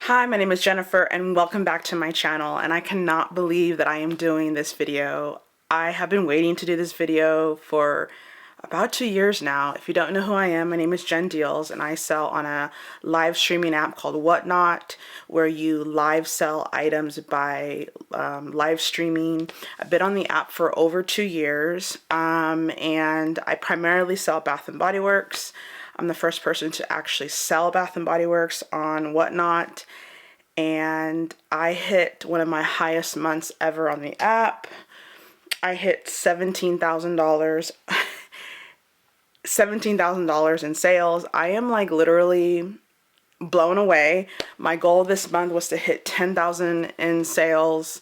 Hi, my name is Jennifer and welcome back to my channel, and I cannot believe that I am doing this video. I have been waiting to do this video for about 2 years now. If you don't know who I am, my name is Jen Deals and I sell on a live streaming app called Whatnot, where you live sell items by live streaming. I've been on the app for over 2 years and I primarily sell Bath and Body Works. I'm the first person to actually sell Bath and Body Works on Whatnot, and I hit one of my highest months ever on the app. I hit $17,000 $17,000 in sales. I am like literally blown away. My goal this month was to hit 10,000 in sales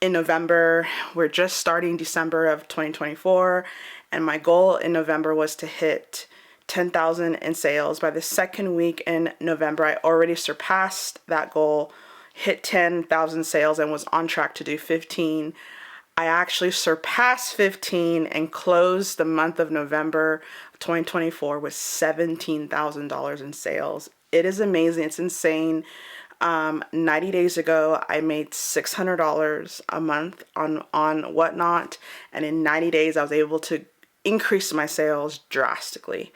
in November. We're just starting December of 2024, and my goal in November was to hit 10,000 in sales. By the second week in November, I already surpassed that goal, hit 10,000 sales, and was on track to do 15. I actually surpassed 15 and closed the month of November 2024 with $17,000 in sales. It is amazing. It's insane. 90 days ago, I made $600 a month on Whatnot, and in 90 days, I was able to increase my sales drastically.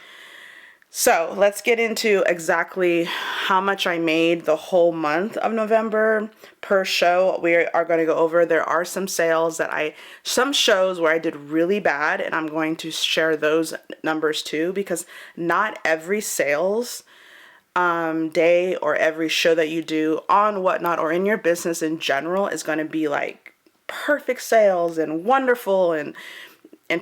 So let's get into exactly how much I made the whole month of November per show. We are going to go over. There are some shows where I did really bad, and I'm going to share those numbers too, because not every sales day or every show that you do on Whatnot or in your business in general is going to be like perfect sales and wonderful and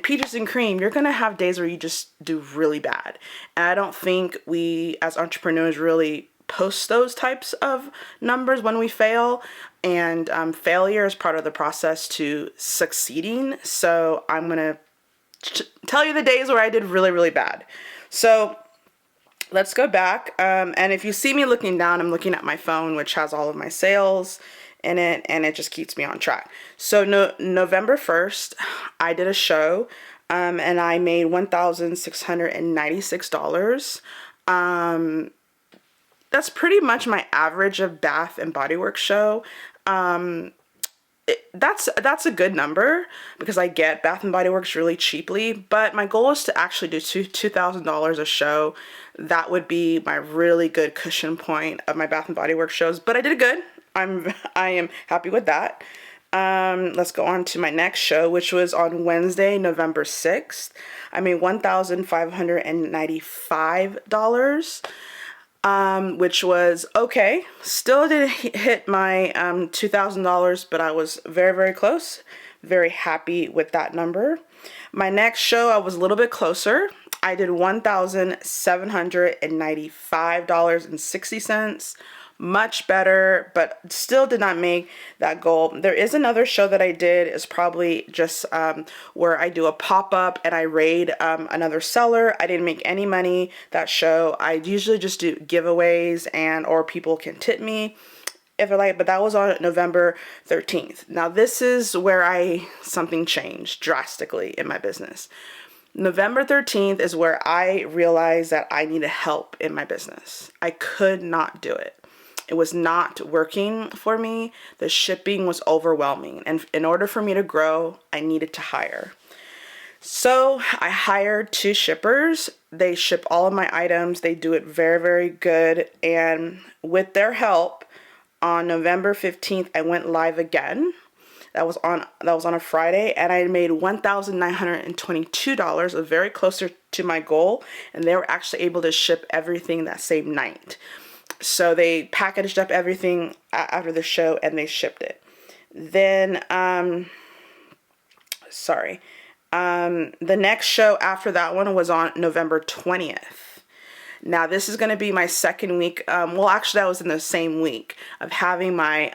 peaches and cream. You're going to have days where you just do really bad. And I don't think we as entrepreneurs really post those types of numbers when we fail. And failure is part of the process to succeeding. So I'm going to tell you the days where I did really, really bad. So let's go back. And if you see me looking down, I'm looking at my phone, which has all of my sales in it, and it just keeps me on track. So November 1st, I did a show, and I made $1,696. That's pretty much my average of Bath and Body Works show. That's a good number because I get Bath and Body Works really cheaply, but my goal is to actually do $2,000 a show. That would be my really good cushion point of my Bath and Body Works shows, but I did good. I am happy with that. Let's go on to my next show, which was on Wednesday, November 6th. I made $1,595. Which was okay. Still didn't hit my $2,000, but I was very, very close. Very happy with that number. My next show, I was a little bit closer. I did $1,795.60. Much better, but still did not make that goal. There is another show that I did. Is probably just where I do a pop-up and I raid another seller. I didn't make any money that show. I usually just do giveaways or people can tip me if they're like, but that was on November 13th. Now this is where something changed drastically in my business. November 13th is where I realized that I needed help in my business. I could not do it. It was not working for me. The shipping was overwhelming. And in order for me to grow, I needed to hire. So I hired 2 shippers. They ship all of my items. They do it very, very good. And with their help, on November 15th, I went live again. That was on a Friday, and I made $1,922, very closer to my goal. And they were actually able to ship everything that same night. So they packaged up everything after the show and they shipped it. Then, the next show after that one was on November 20th. Now this is going to be my second week. Well, actually that was in the same week of having my,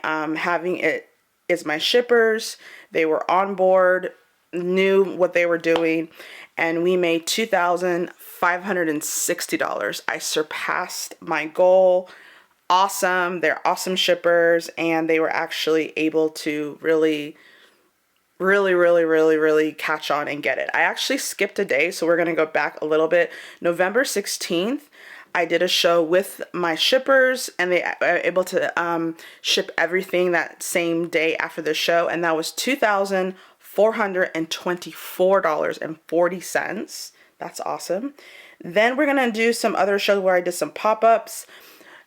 it's my shippers. They were on board, knew what they were doing, and we made $2,560. I surpassed my goal. Awesome. They're awesome shippers, and they were actually able to really catch on and get it. I actually skipped a day, so we're going to go back a little bit. November 16th, I did a show with my shippers, and they were able to ship everything that same day after the show, and that was $2,424.40. That's awesome. Then we're gonna do some other shows where I did some pop-ups.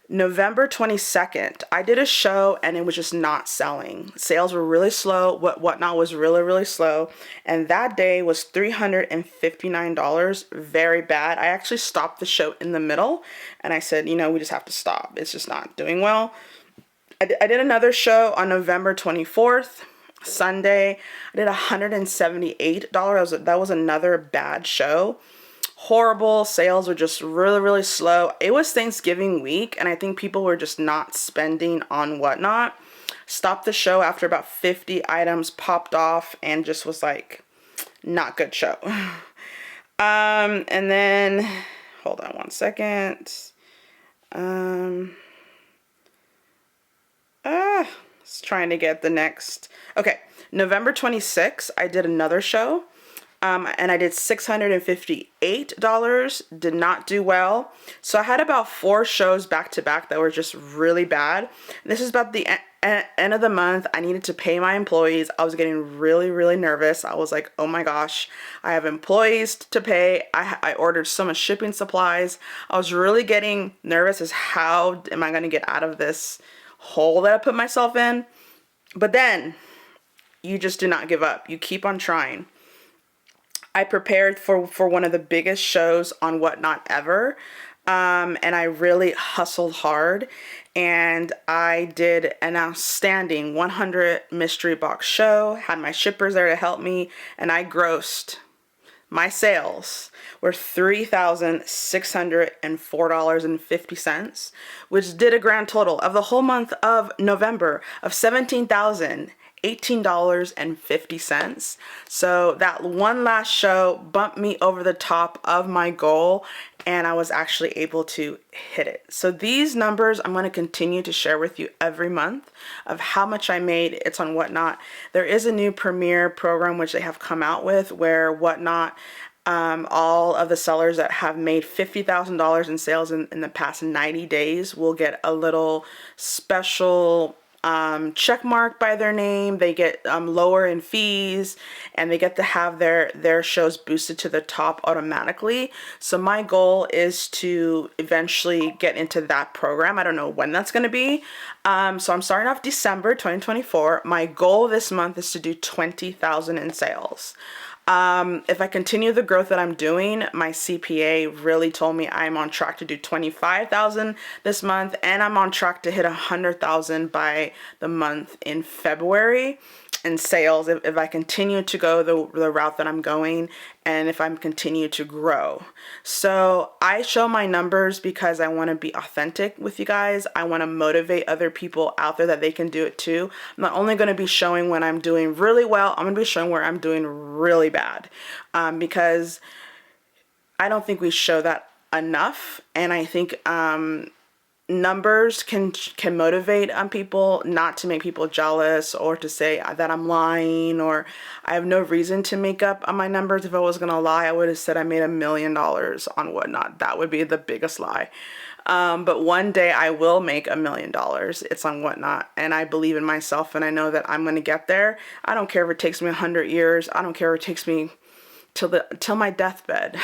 November 22nd, I did a show and it was just not selling. Sales were really slow. Whatnot was really, really slow. And that day was $359. Very bad. I actually stopped the show in the middle and I said, we just have to stop. It's just not doing well. I did another show on November 24th, Sunday. I did $178. That was another bad show. Horrible. Sales were just really, really slow. It was Thanksgiving week, and I think people were just not spending on Whatnot. Stopped the show after about 50 items popped off, and just was like, not good show. And then, hold on one second. Just trying to get the next. Okay, November 26th, I did another show. And I did $658, did not do well. So I had about 4 shows back to back that were just really bad. This is about the end of the month. I needed to pay my employees. I was getting really, really nervous. I was like, oh my gosh, I have employees to pay. I ordered so much shipping supplies. I was really getting nervous as how am I going to get out of this hole that I put myself in? But then you just do not give up. You keep on trying. I prepared for one of the biggest shows on Whatnot ever, and I really hustled hard, and I did an outstanding 100 mystery box show, had my shippers there to help me, and I grossed, my sales were $3,604.50, which did a grand total of the whole month of November of $17,018.50. So that one last show bumped me over the top of my goal, and I was actually able to hit it. So these numbers I'm going to continue to share with you every month of how much I made. It's on Whatnot. There is a new Premier program which they have come out with where Whatnot, all of the sellers that have made $50,000 in sales in the past 90 days will get a little special check mark by their name. They get lower in fees, and they get to have their shows boosted to the top automatically. So my goal is to eventually get into that program. I don't know when that's going to be. So I'm starting off December 2024. My goal this month is to do 20,000 in sales. If I continue the growth that I'm doing, my CPA really told me I'm on track to do 25,000 this month, and I'm on track to hit 100,000 by the month in February in sales if I continue to go the route that I'm going, and if I'm continue to grow. So I show my numbers because I want to be authentic with you guys. I want to motivate other people out there that they can do it too. I'm not only going to be showing when I'm doing really well, I'm going to be showing where I'm doing really bad, because I don't think we show that enough. And I think numbers can motivate people, not to make people jealous or to say that I'm lying, or I have no reason to make up on my numbers. If I was gonna lie, I would have said I made $1 million on Whatnot. That would be the biggest lie. But one day I will make $1 million. It's on Whatnot, and I believe in myself, and I know that I'm gonna get there. I don't care if it takes me 100 years. I don't care if it takes me till my deathbed.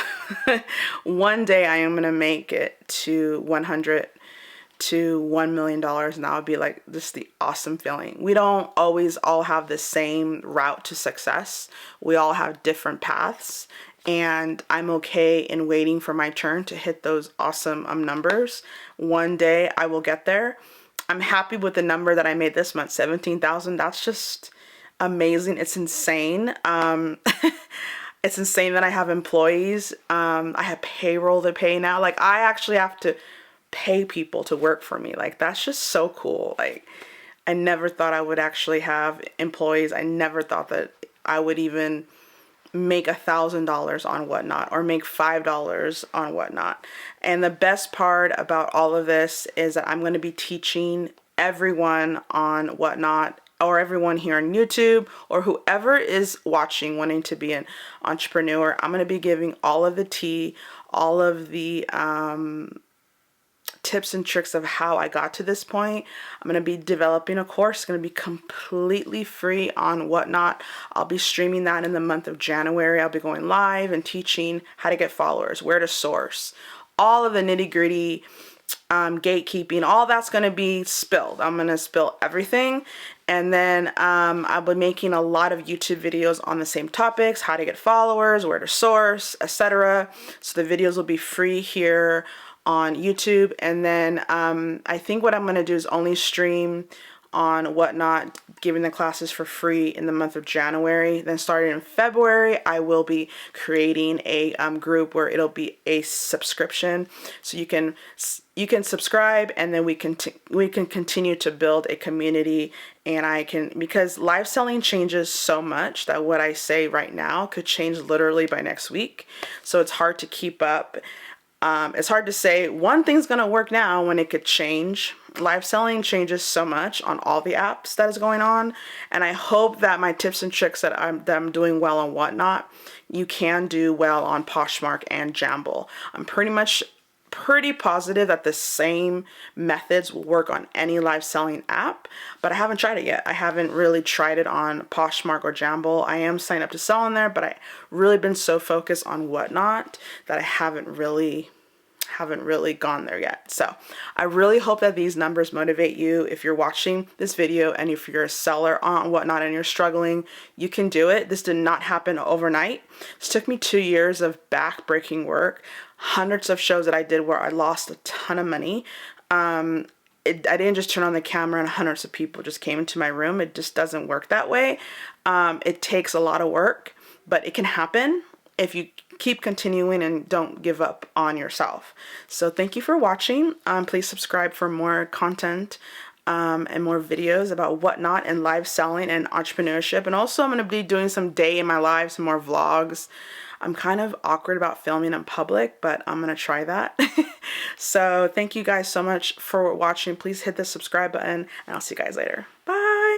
One day I am gonna make it to 100 to $1 million, and that would be like just the awesome feeling. We don't always all have the same route to success. We all have different paths, and I'm okay in waiting for my turn to hit those awesome numbers. One day I will get there. I'm happy with the number that I made this month, 17,000. That's just amazing. It's insane. It's insane that I have employees. I have payroll to pay now. Like, I actually have to pay people to work for me. Like, that's just so cool. Like, I never thought I would actually have employees. I never thought that I would even make $1,000 on Whatnot or make $5 on Whatnot. And the best part about all of this is that I'm going to be teaching everyone on Whatnot, or everyone here on YouTube, or whoever is watching wanting to be an entrepreneur. I'm going to be giving all of the tea, all of the tips and tricks of how I got to this point. I'm going to be developing a course. It's going to be completely free on Whatnot. I'll be streaming that in the month of January. I'll be going live and teaching how to get followers, where to source, all of the nitty gritty, gatekeeping, all that's going to be spilled. I'm going to spill everything. And then I'll be making a lot of YouTube videos on the same topics, how to get followers, where to source, etc. So the videos will be free here on YouTube. And then I think what I'm going to do is only stream on Whatnot, giving the classes for free in the month of January. Then starting in February, I will be creating a group where it'll be a subscription, so you can subscribe, and then we can continue to build a community. And because live selling changes so much that what I say right now could change literally by next week. So it's hard to keep up. It's hard to say one thing's gonna work now when it could change. Live selling changes so much on all the apps that is going on, and I hope that my tips and tricks that I'm doing well on Whatnot, you can do well on Poshmark and Jamble. I'm pretty positive that the same methods will work on any live selling app, but I haven't tried it yet. I haven't really tried it on Poshmark or Jamble. I am signed up to sell on there, but I really been so focused on Whatnot that I haven't really gone there yet. So I really hope that these numbers motivate you. If you're watching this video and if you're a seller on Whatnot and you're struggling, you can do it. This did not happen overnight. This took me 2 years of back-breaking work, hundreds of shows that I did where I lost a ton of money. I didn't just turn on the camera and hundreds of people just came into my room. It just doesn't work that way. It takes a lot of work, but it can happen if you keep continuing and don't give up on yourself. So thank you for watching. Please subscribe for more content and more videos about Whatnot and live selling and entrepreneurship. And also I'm going to be doing some day in my life, some more vlogs. I'm kind of awkward about filming in public, but I'm going to try that. So thank you guys so much for watching. Please hit the subscribe button, and I'll see you guys later. Bye.